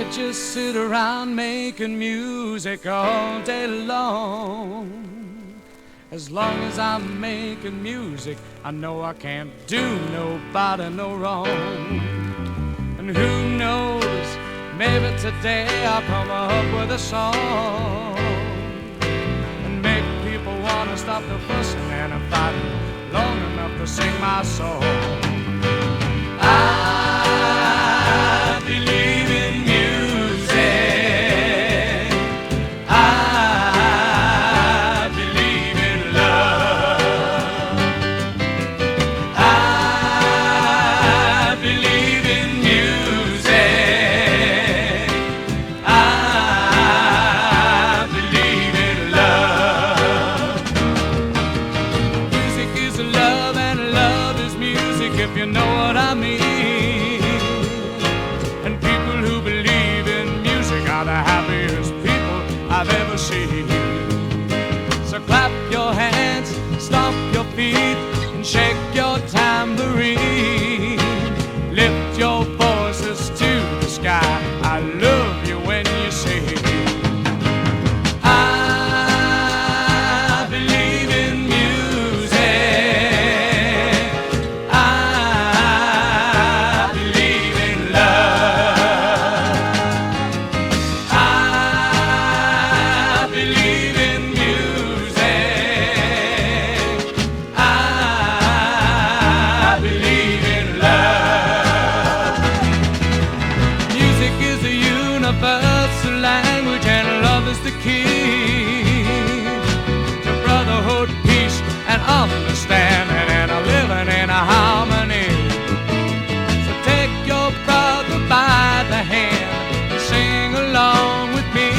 could just sit around making music all day long. As long as I'm making music, I know I can't do nobody no wrong. And who knows, maybe today I'll come up with a song and make people wanna stop the fussing and the fighting long enough to sing my song. I believe in music. I believe in love. I believe in music. I believe in love. Music is love and love is music, if you know what I mean. And people who believe in music are the happiest people I've ever seen. So clap your hands, stomp your feet, and shake your tambourine. Lift your voices to the sky. I love you when you sing. I believe in music. I believe in love. I believe in music. I believe in love. Music is a universal language and love is the key to brotherhood, peace, and understanding, and a living in a harmony. So take your brother by the hand and sing along with me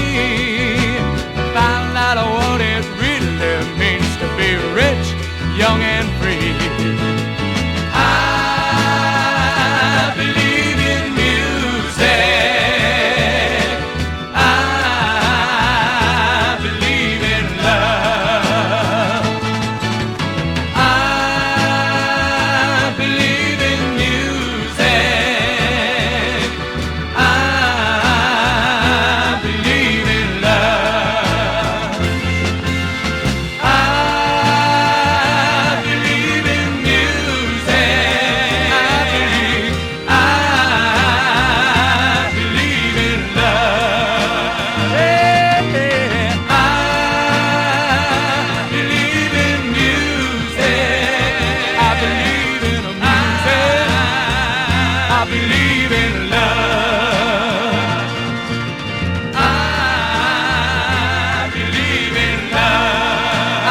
and find out what it really means to be rich, young, and free. I believe in music. I believe in love. I believe in music. I believe in love. I believe in music. I believe in love. Yeah. I believe in music. I believe in music. I believe in love. I believe in love.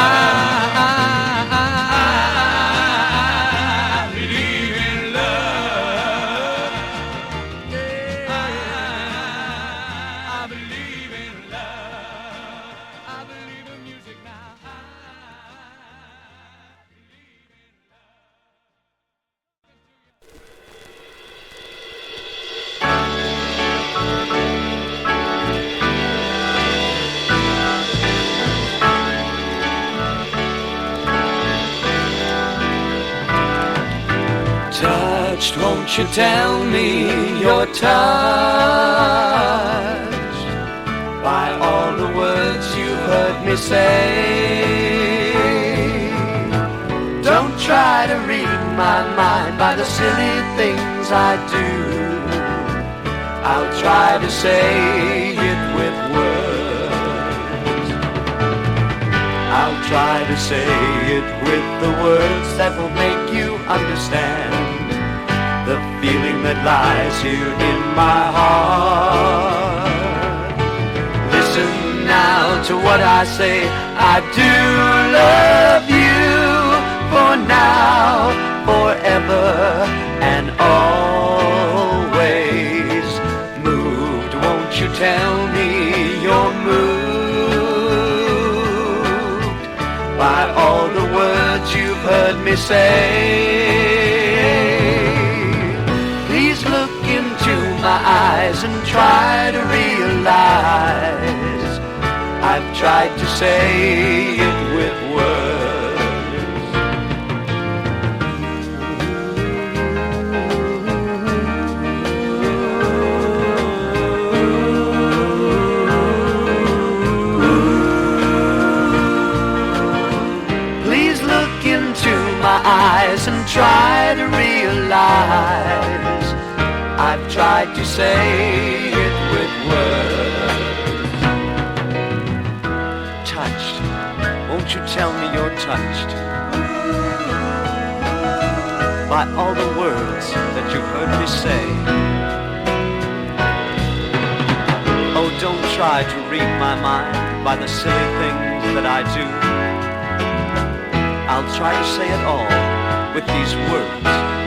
I believe in love. Yeah. I believe in love. I believe in music now. Touched, won't you tell me you're touched by all the words you heard me say? Don't try to read my mind by the silly things I do. I'll try to say it with words. I'll try to say it with the words that will make you understand the feeling that lies here in my heart. Listen now to what I say. I do love you for now, forever, and always. Moved, won't you tell me you're moved by all the words you've heard me say? Please look into my eyes and try to realize I've tried to say it with words. eyes and try to realize I've tried to say it with words. Touched, won't you tell me you're touched by all the words that you've heard me say? Oh, don't try to read my mind by the silly things that I do. I'll try to say it all with these words